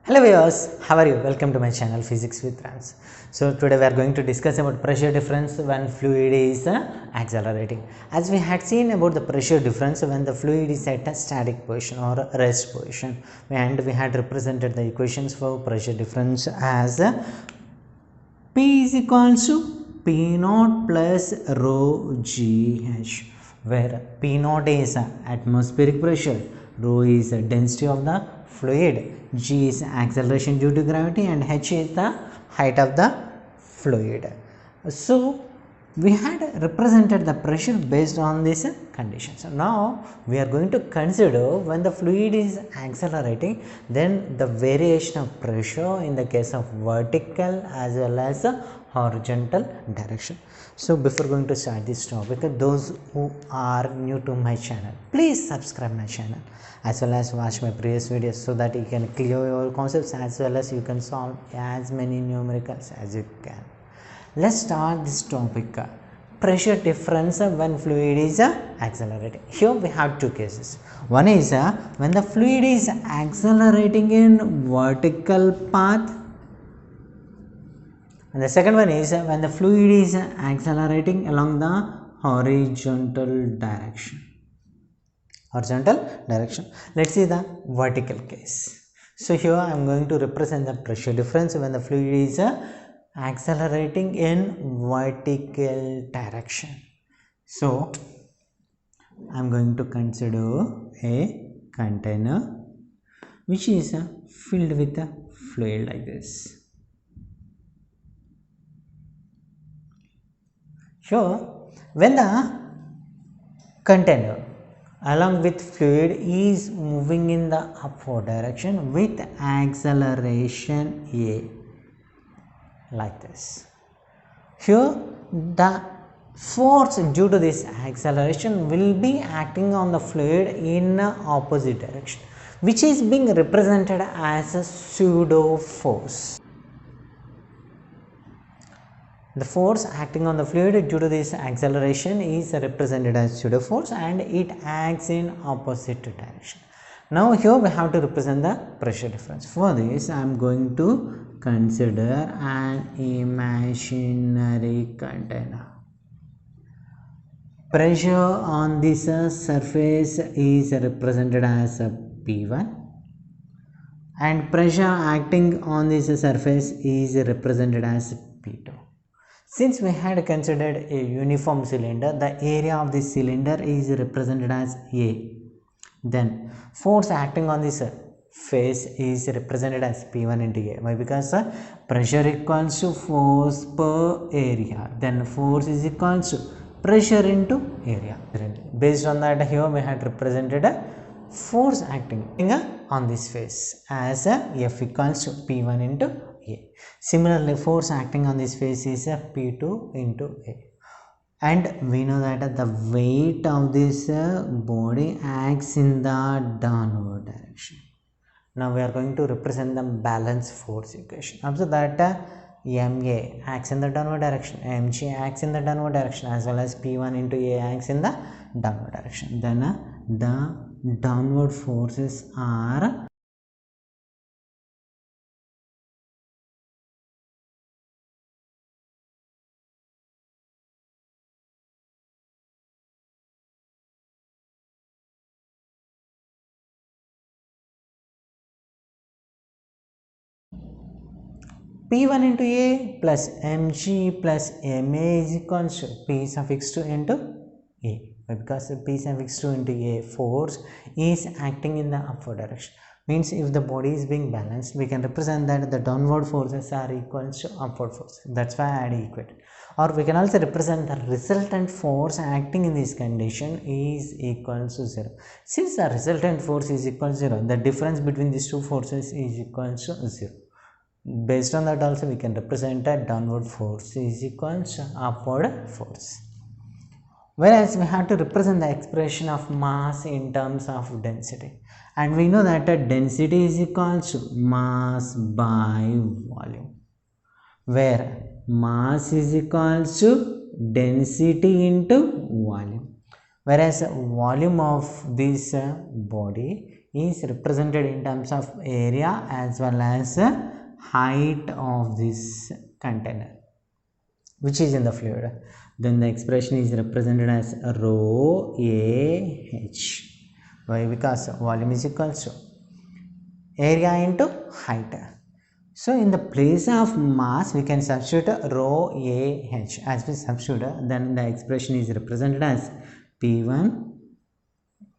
Hello viewers, how are you? Welcome to my channel Physics with Rams. So today we are going to discuss about pressure difference when fluid is accelerating. As we had seen about the pressure difference when the fluid is at a static position or a rest position, and we had represented the equations for pressure difference as P is equals to P naught plus rho GH, where P naught is atmospheric pressure, rho is the density of the fluid, G is acceleration due to gravity, and H is the height of the fluid. So we had represented the pressure based on these conditions. So now we are going to consider when the fluid is accelerating, then the variation of pressure in the case of vertical as well as horizontal direction. So before going to start this topic, those who are new to my channel, please subscribe my channel as well as watch my previous videos so that you can clear your concepts as well as you can solve as many numericals as you can. Let's start this topic. Pressure difference when fluid is accelerating. Here we have two cases. One is when the fluid is accelerating in vertical path, and the second one is when the fluid is accelerating along the horizontal direction. Let's see the vertical case. So here I am going to represent the pressure difference when the fluid is accelerating in vertical direction. So I am going to consider a container which is filled with a fluid like this. Here when the container along with fluid is moving in the upward direction with acceleration A like this. Here the force due to this acceleration will be acting on the fluid in opposite direction, which is being represented as a pseudo force. The force acting on the fluid due to this acceleration is represented as pseudo force and it acts in opposite direction. Now here we have to represent the pressure difference. For this I am going to consider an imaginary container. Pressure on this surface is represented as P1 and pressure acting on this surface is represented as P2. Since we had considered a uniform cylinder, the area of this cylinder is represented as A. Then force acting on this face is represented as P1 into A. Why? Because pressure equals to force per area. Then force is equals to pressure into area. Based on that, here we had represented a force acting on this face as F equals to P1 into A. Similarly, force acting on this face is P2 into A. And we know that the weight of this body acts in the downward direction. Now we are going to represent the balance force equation. Observe that MA acts in the downward direction, MG acts in the downward direction, as well as P1 into A acts in the downward direction. Then the downward forces are P1 into A plus Mg plus Ma is equals to P suffix 2 into A. Because P suffix 2 into A force is acting in the upward direction. Means if the body is being balanced, we can represent that the downward forces are equals to upward force. That's why I had equated. Or we can also represent the resultant force acting in this condition is equal to 0. Since the resultant force is equal to 0, the difference between these two forces is equal to 0. Based on that also we can represent that downward force is equal to upward force. Whereas we have to represent the expression of mass in terms of density. And we know that density is equal to mass by volume. Where mass is equal to density into volume. Whereas volume of this body is represented in terms of area as well as height of this container which is in the fluid. Then the expression is represented as rho A H. Why? Because volume is equals to area into height. So in the place of mass we can substitute rho A H. As we substitute, then the expression is represented as P1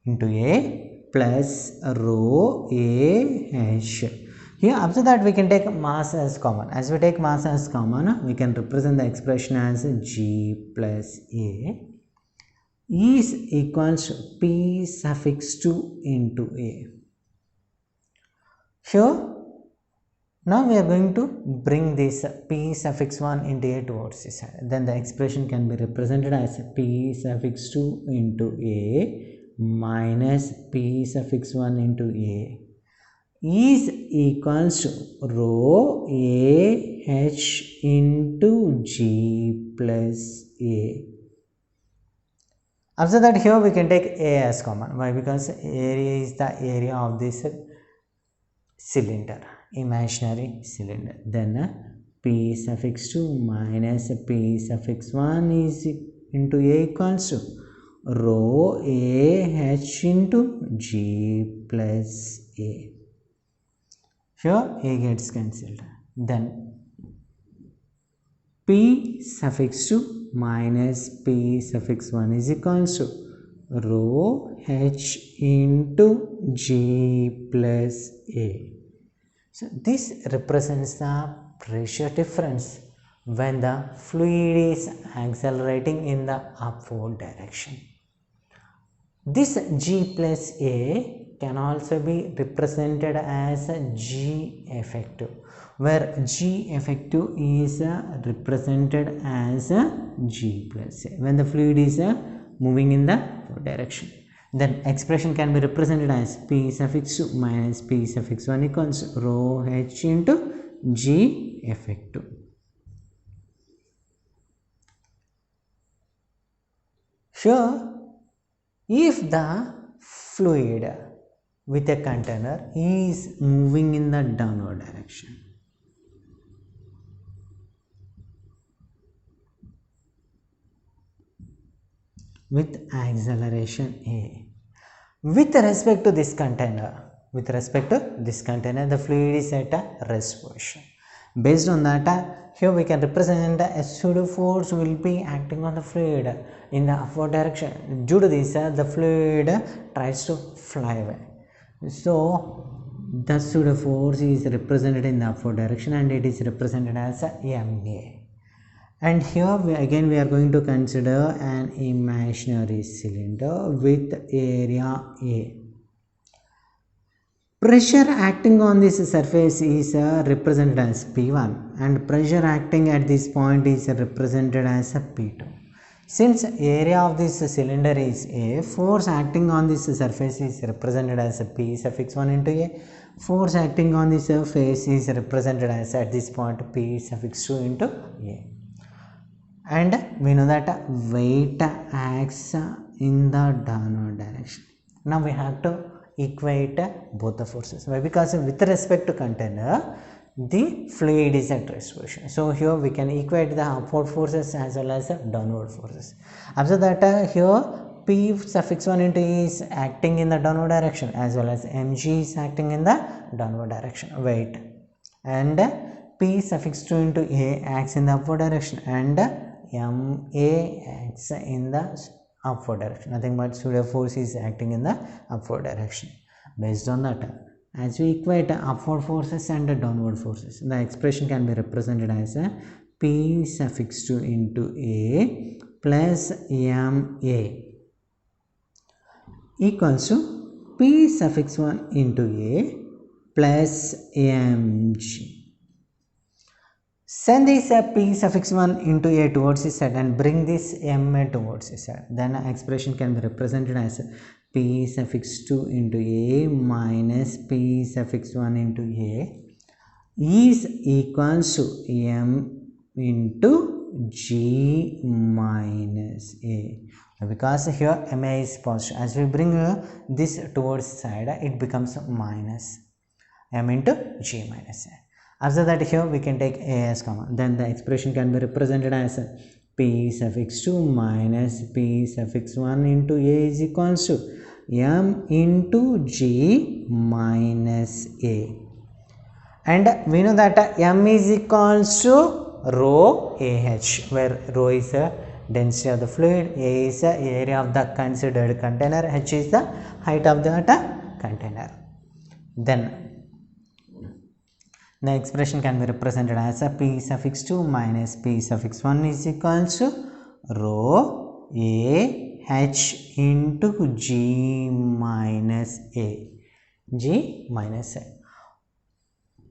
into A plus rho A H. Here after that we can take mass as common. As we take mass as common, we can represent the expression as G plus A is equals to P suffix 2 into A. Here now we are going to bring this P suffix 1 into A towards this side. Then the expression can be represented as P suffix 2 into A minus P suffix 1 into A is equals to rho A H into G plus A. After that, here we can take A as common. Why? Because area is the area of this cylinder, imaginary cylinder. Then P suffix 2 minus P suffix 1 is into A equals to rho A H into G plus A. Here A gets cancelled. Then P suffix 2 minus P suffix 1 is equals to rho H into G plus A. So this represents the pressure difference when the fluid is accelerating in the upward direction. This G plus A can also be represented as G effective, where G effective is represented as G plus A when the fluid is moving in the direction. Then expression can be represented as P suffix 2 minus P suffix 1 equals rho H into G effective. Here, if the fluid with a container is moving in the downward direction, with acceleration A, with respect to this container, the fluid is at a rest position. Based on that, here we can represent a pseudo force will be acting on the fluid in the upward direction. Due to this, the fluid tries to fly away. So the pseudo force is represented in the upward direction and it is represented as MA. And here we are going to consider an imaginary cylinder with area A. Pressure acting on this surface is represented as P1 and pressure acting at this point is represented as P2. Since area of this cylinder is A, force acting on this surface is represented as P suffix 1 into A. Force acting on the surface is represented as at this point P suffix 2 into A. And we know that weight acts in the downward direction. Now we have to equate both the forces. Why? Because with respect to container, the fluid is at rest position. So here we can equate the upward forces as well as the downward forces. After that, here P suffix 1 into E is acting in the downward direction as well as mg is acting in the downward direction, weight, and P suffix 2 into A acts in the upward direction and MA acts in the upward direction. Nothing but pseudo force is acting in the upward direction. Based on that, as we equate upward forces and downward forces, the expression can be represented as P suffix 2 into A plus MA equals to P suffix 1 into A plus mg. Send this P suffix 1 into A towards this side and bring this MA towards this side. Then expression can be represented as P suffix 2 into A minus P suffix 1 into A is equals to M into G minus A. because here ma is positive. As we bring this towards side, it becomes minus m into g minus a. After that, here we can take a as common. Then the expression can be represented as p suffix 2 minus p suffix 1 into a is equals to m into g minus a. And we know that m is equals to rho ah, where rho is the density of the fluid, a is the area of the considered container, h is the height of the container. Then the expression can be represented as a p suffix 2 minus p suffix 1 is equals to rho ah into g minus a.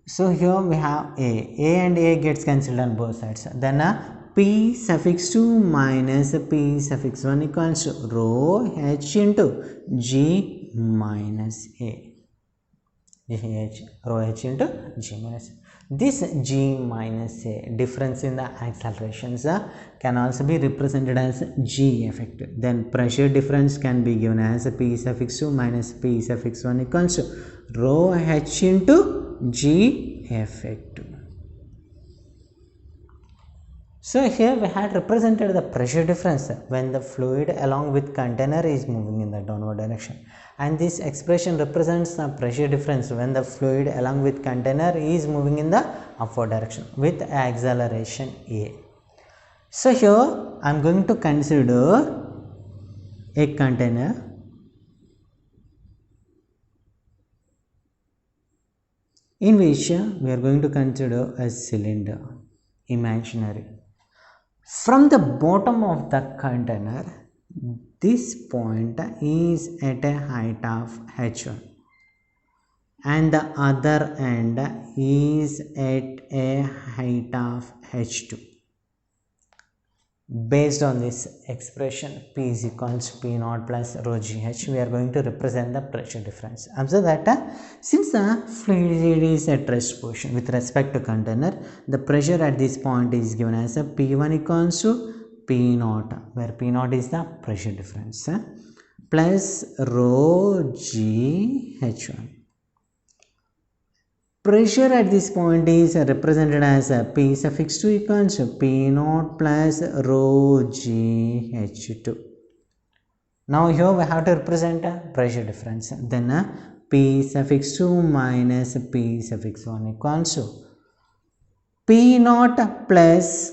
So here we have a and a gets cancelled on both sides. Then p suffix 2 minus p suffix 1 equals to rho h into g minus a. Rho h into g minus a. This g minus a difference in the accelerations can also be represented as g effect. Then pressure difference can be given as p suffix 2 minus p suffix 1 equals to rho h into g effect. So here we had represented the pressure difference when the fluid along with container is moving in the downward direction, and this expression represents the pressure difference when the fluid along with container is moving in the upward direction with acceleration a. So here I am going to consider a container in which we are going to consider a cylinder, imaginary. From the bottom of the container, this point is at a height of h1 and the other end is at a height of h2. Based on this expression, p is equals to p naught plus rho gh, we are going to represent the pressure difference. Observe that since the fluid is at rest position with respect to container, the pressure at this point is given as a p1 equals to p naught, where p naught is the pressure difference, plus rho g h1. Pressure at this point is represented as p suffix 2 equals to p naught plus rho g h2. Now here we have to represent pressure difference. Then p suffix 2 minus p suffix 1 equals to p naught plus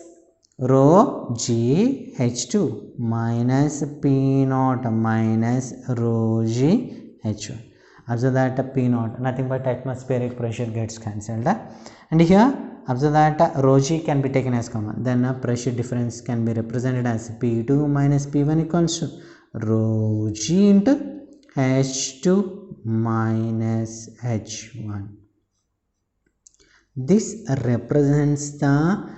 rho g h2 minus p naught minus rho g h1. Observe that p naught, nothing but atmospheric pressure, gets cancelled, and here observe that rho g can be taken as common. Then pressure difference can be represented as p2 minus p1 equals to rho g into h2 minus h1. This represents the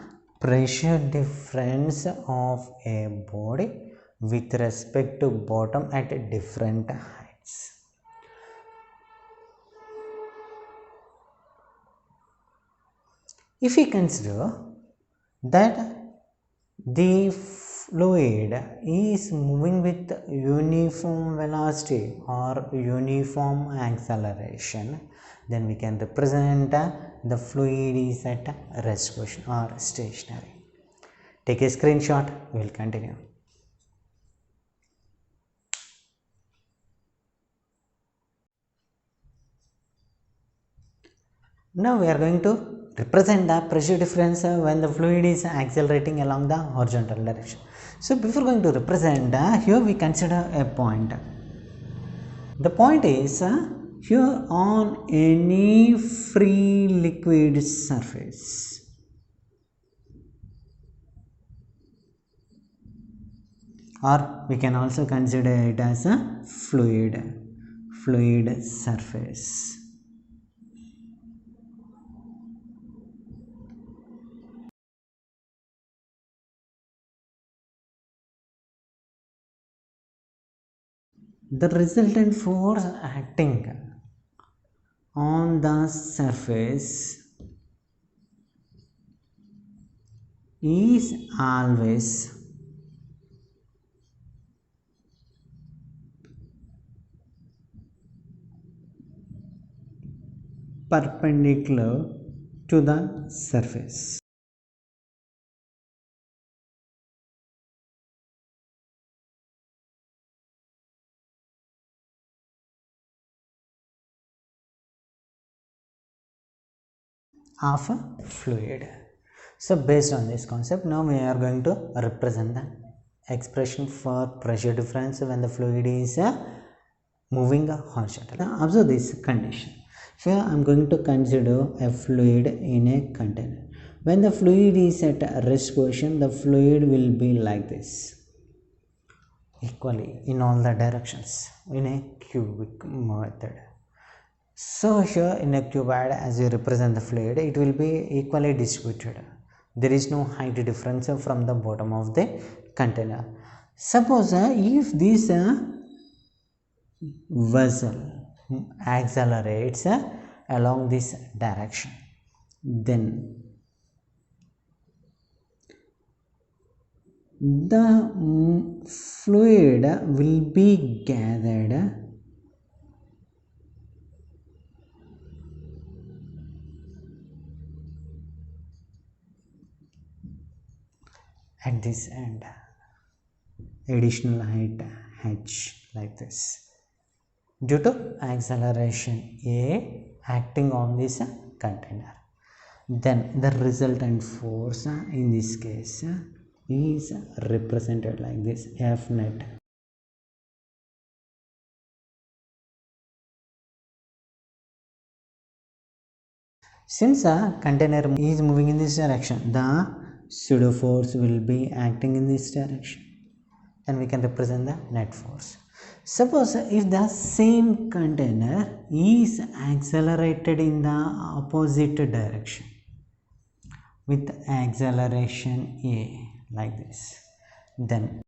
pressure difference of a body with respect to bottom at different heights. If we consider that the fluid is moving with uniform velocity or uniform acceleration, then we can represent the fluid is at rest position or stationary. Take a screenshot, we will continue. Now we are going to represent the pressure difference when the fluid is accelerating along the horizontal direction. So before going to represent, here we consider a point. The point is here on any free liquid surface, or we can also consider it as a fluid surface. The resultant force acting on the surface is always perpendicular to the surface. Of a fluid. So based on this concept, now we are going to represent the expression for pressure difference when the fluid is moving horizontally. Now observe this condition. Here I am going to consider a fluid in a container. When the fluid is at rest position, the fluid will be like this, equally in all the directions in a cubic method. So here in a cuboid, as you represent the fluid, it will be equally distributed. There is no height difference from the bottom of the container. Suppose if this vessel accelerates along this direction, then the fluid will be gathered at this end, additional height h, like this, due to acceleration A acting on this container. Then the resultant force in this case is represented like this, F net. Since a container is moving in this direction, the pseudo force will be acting in this direction, and we can represent the net force. Suppose if the same container is accelerated in the opposite direction with acceleration A, like this, then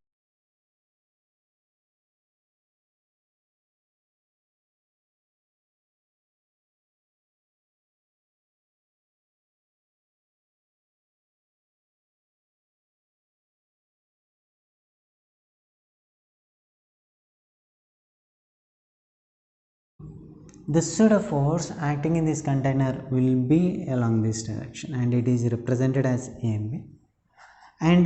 the pseudo force acting in this container will be along this direction, and it is represented as mb, and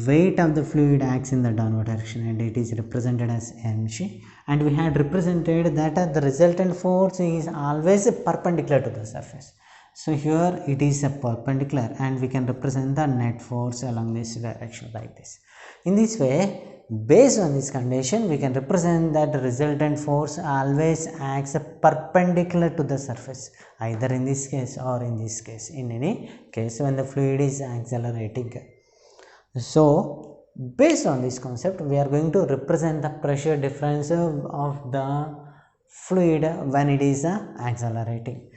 weight of the fluid acts in the downward direction, and it is represented as mg. And we had represented that the resultant force is always perpendicular to the surface. So here it is a perpendicular, and we can represent the net force along this direction like this. In this way, based on this condition, we can represent that the resultant force always acts perpendicular to the surface, either in this case or in this case, in any case when the fluid is accelerating. So based on this concept, we are going to represent the pressure difference of the fluid when it is accelerating.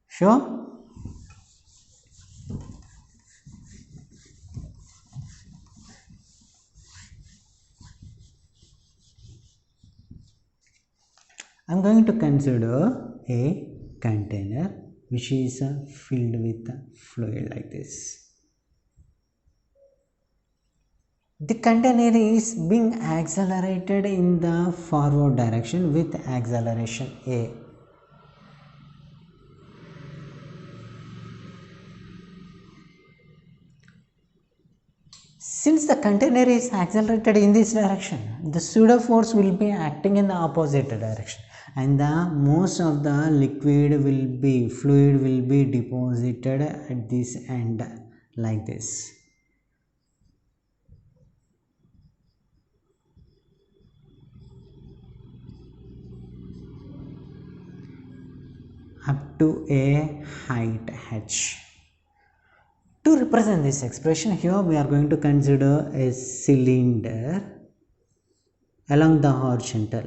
Sure. I am going to consider a container which is filled with fluid like this. The container is being accelerated in the forward direction with acceleration A. Since the container is accelerated in this direction, the pseudo force will be acting in the opposite direction, and the most of the fluid will be deposited at this end like this. Up to a height h. To represent this expression, here we are going to consider a cylinder along the horizontal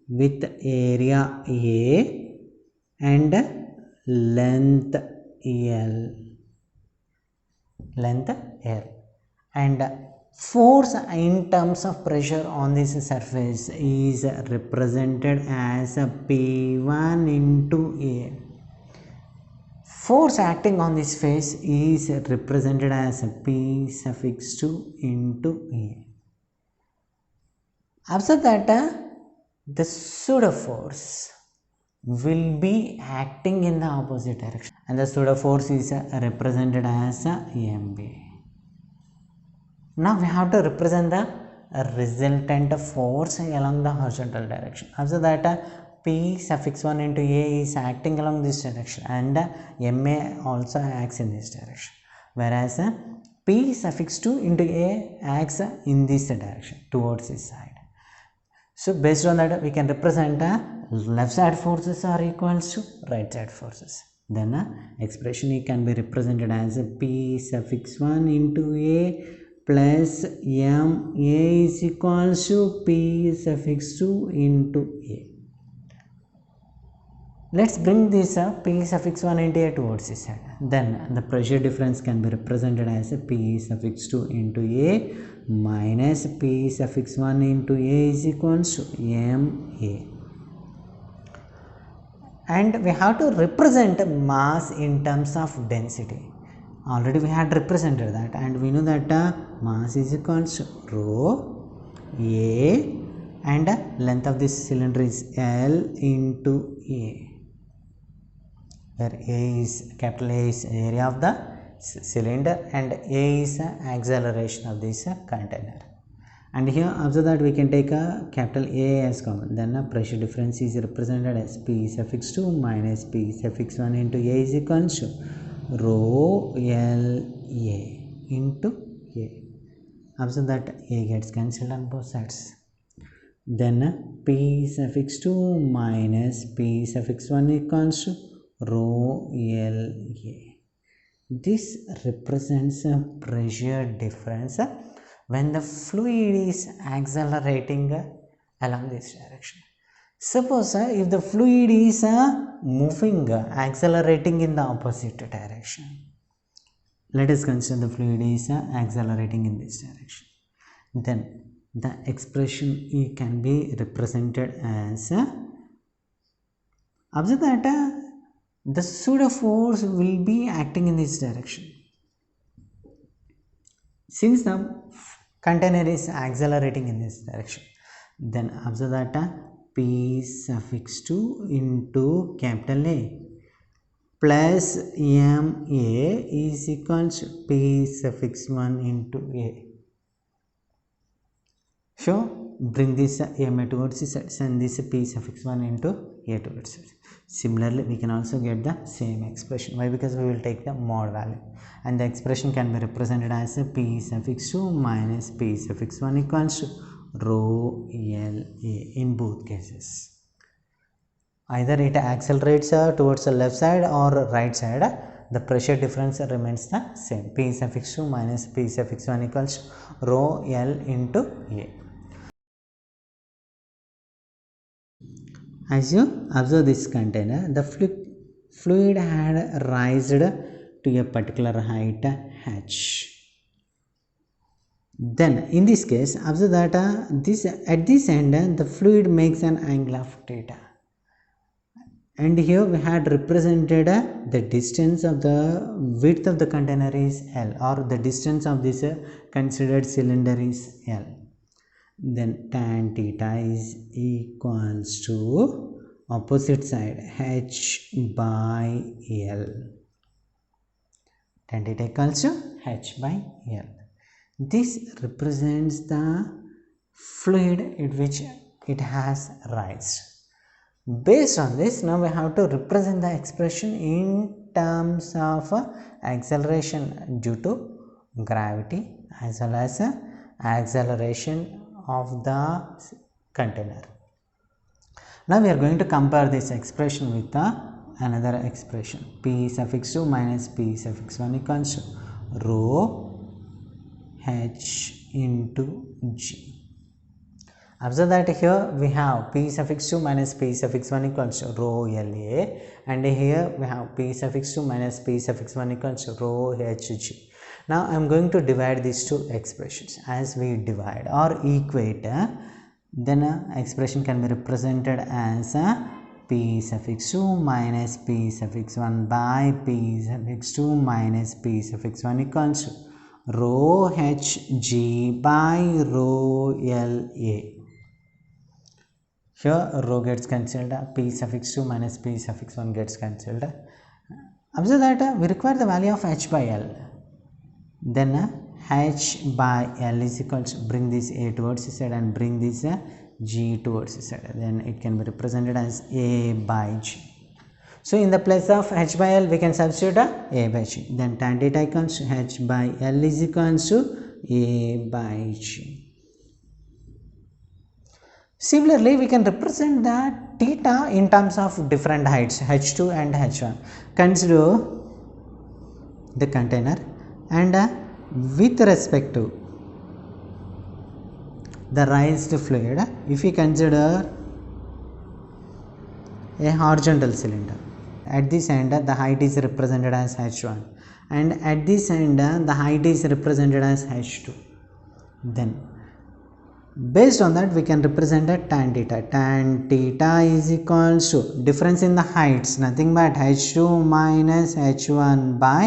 with area A and length L, and force in terms of pressure on this surface is represented as P1 into A. Force acting on this face is represented as P suffix 2 into A. Observe that the pseudo force will be acting in the opposite direction, and the pseudo force is represented as mb. Now we have to represent the resultant force along the horizontal direction. Observe that p suffix 1 into a is acting along this direction, and ma also acts in this direction, whereas p suffix 2 into a acts in this direction towards this side. So based on that, we can represent left side forces are equals to right side forces. Then expression can be represented as p suffix 1 into a plus m a is equals to p suffix 2 into a. Let's bring this p suffix 1 into a towards this side. Then the pressure difference can be represented as p suffix 2 into a minus p suffix 1 into a is equals to ma. And we have to represent mass in terms of density. Already we had represented that, and we know that mass is equals to rho a, and length of this cylinder is L into a, where a is capital A is area of the cylinder and a is acceleration of this container. And here observe that we can take a capital A as common. Then pressure difference is represented as p suffix 2 minus p suffix 1 into a is equals to rho L A into a. Observe that a gets cancelled on both sides. Then p suffix 2 minus p suffix 1 equals to rho L A. This represents a pressure difference when the fluid is accelerating along this direction. Suppose if the fluid is moving, accelerating in the opposite direction. Let us consider the fluid is accelerating in this direction. Then the expression E can be represented as, observe that the pseudo force will be acting in this direction. Since the container is accelerating in this direction, then observe that p suffix 2 into capital A plus ma is equals to p suffix 1 into a. So bring this ma towards this side, send this p suffix 1 into a towards this side. Similarly, we can also get the same expression. Why? Because we will take the mod value, and the expression can be represented as p suffix 2 minus p suffix 1 equals to rho L A in both cases. Either it accelerates towards the left side or right side, the pressure difference remains the same. P suffix 2 minus p suffix 1 equals to rho L into A. As you observe this container, the fluid had rised to a particular height h. Then in this case, observe that at this end the fluid makes an angle of theta, and here we had represented the distance of the width of the container is L, or the distance of this considered cylinder is L. Then tan theta is equals to opposite side h by L. Tan theta equals to h by L. This represents the fluid in which it has risen. Based on this, now we have to represent the expression in terms of acceleration due to gravity as well as acceleration of the container. Now we are going to compare this expression with another expression, p suffix 2 minus p suffix 1 equals to rho h into g. Observe that here we have p suffix 2 minus p suffix 1 equals to rho LA, and here we have p suffix 2 minus p suffix 1 equals to rho hg. Now I am going to divide these two expressions. As we divide or equate, then expression can be represented as p suffix 2 minus p suffix 1 by p suffix 2 minus p suffix 1 equals to rho hg by rho LA. Here rho gets cancelled, p suffix 2 minus p suffix 1 gets cancelled. Observe that we require the value of h by l. Then h by l is equals, bring this a towards the side and bring this g towards the side. Then it can be represented as a by g. So in the place of h by l we can substitute a by g. Then tan theta equals h by l is equals to a by g. Similarly, we can represent the theta in terms of different heights h2 and h1. Consider the container and with respect to the raised fluid, if we consider a horizontal cylinder, at this end the height is represented as h1 and at this end the height is represented as h2. Then based on that we can represent a tan theta. Tan theta is equals to difference in the heights, nothing but h2 minus h1 by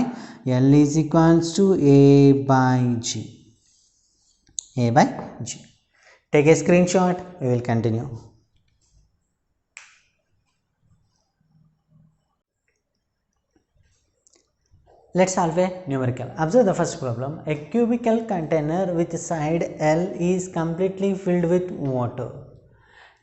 l is equals to a by g. A by g. Take a screenshot, we will continue. Let's solve a numerical. Observe the first problem. A cubical container with side L is completely filled with water.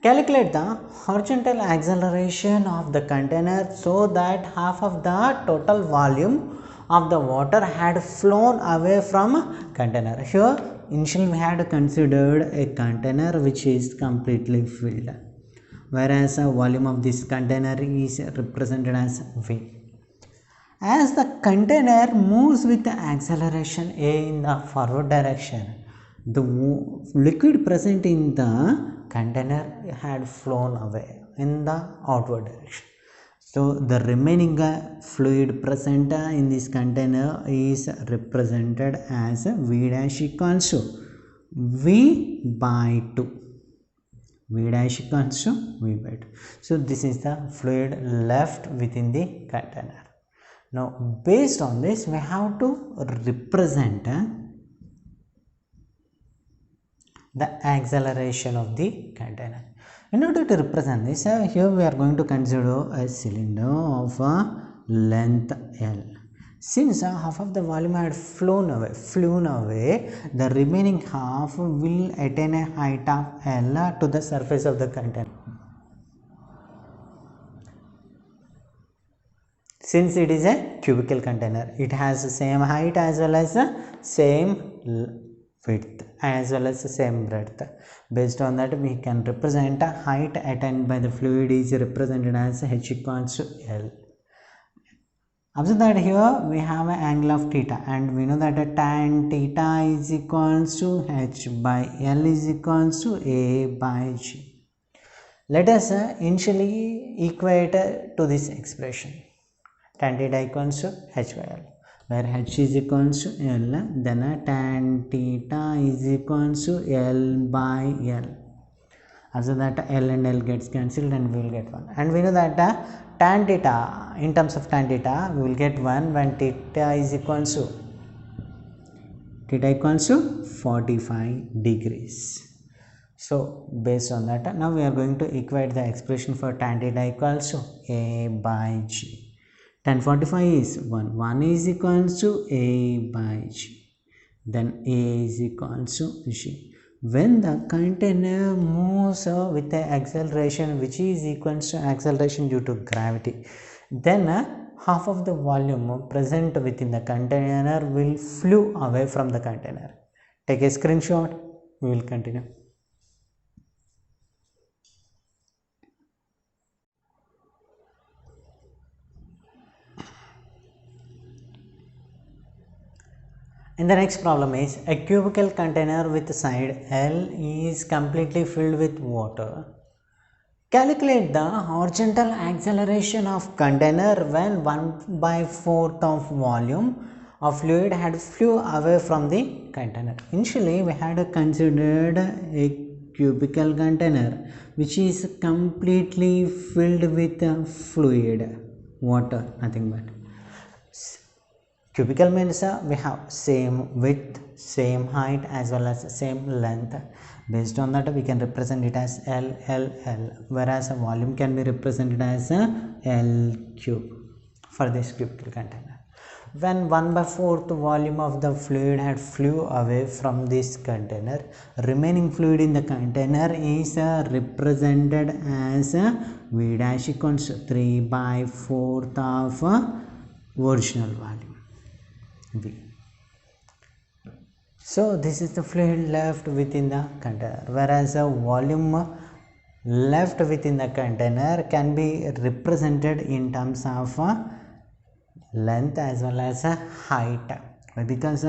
Calculate the horizontal acceleration of the container so that half of the total volume of the water had flown away from container. Here initially we had considered a container which is completely filled, whereas the volume of this container is represented as V. As the container moves with the acceleration a in the forward direction, the liquid present in the container had flown away in the outward direction. So the remaining fluid present in this container is represented as V dash equals to V by 2. V dash equals to V by 2. So this is the fluid left within the container. Now based on this we have to represent the acceleration of the container. In order to represent this, here we are going to consider a cylinder of length L. Since half of the volume had flown away, the remaining half will attain a height of L to the surface of the container. Since it is a cubical container, it has the same height as well as the same width as well as the same breadth. Based on that we can represent a height attained by the fluid is represented as h equals to L. Observe that here we have an angle of theta and we know that a tan theta is equals to h by L is equals to a by g. Let us initially equate to this expression. Tan theta equals to h by L, where h is equals to L, then tan theta is equals to L by L. Also that L and L gets cancelled and we will get 1. And we know that tan theta, in terms of tan theta, we will get 1 when theta is equals to 45 degrees. So based on that, now we are going to equate the expression for tan theta equals to a by g. Tan 45 is 1. 1 is equals to a by g. Then a is equals to g. When the container moves with the acceleration which is equals to acceleration due to gravity, then half of the volume present within the container will flew away from the container. Take a screenshot, we will continue. And the next problem is a cubical container with side L is completely filled with water. Calculate the horizontal acceleration of container when 1/4 of volume of fluid had flew away from the container. Initially we had considered a cubical container which is completely filled with fluid, water, nothing but. Cubical means we have same width, same height as well as same length. Based on that, we can represent it as L, L, L, whereas a volume can be represented as a L cube for this cubical container. When 1/4 volume of the fluid had flew away from this container, remaining fluid in the container is represented as V dash equals 3/4 of original volume V. So this is the fluid left within the container, whereas a volume left within the container can be represented in terms of length as well as height, because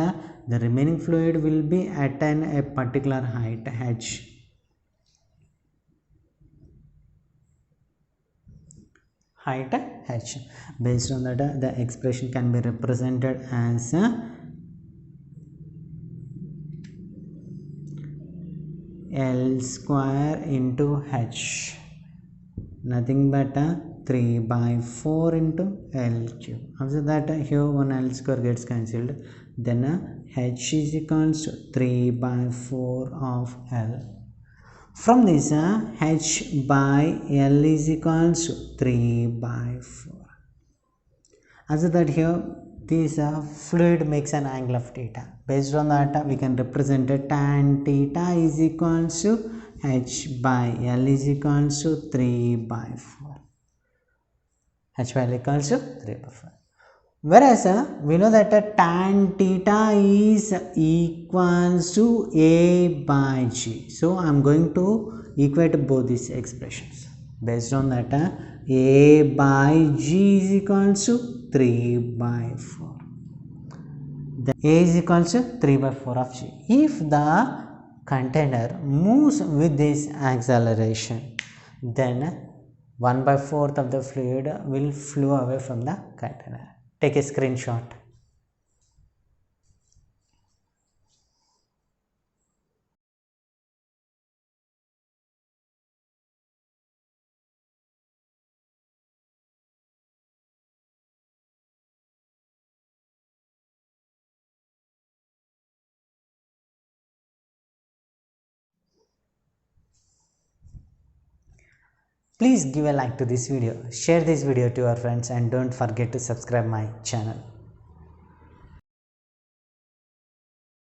the remaining fluid will be attain a particular height h. Height h. Based on that, the expression can be represented as L square into h, nothing but 3/4 into L cube. After that, here one L square gets cancelled, then h is equals to 3/4 of L. From this, h by L is equals to 3/4. After that, here this fluid makes an angle of theta. Based on that, we can represent tan theta is equals to h by L is equals to 3/4. H by L equals to 3/4. Whereas we know that tan theta is equals to A by G. So I am going to equate both these expressions. Based on that, A by G is equals to 3/4. Then A is equals to 3/4 of G. If the container moves with this acceleration, then 1/4 of the fluid will flow away from the container. Take a screenshot. Please give a like to this video, share this video to your friends, and don't forget to subscribe my channel.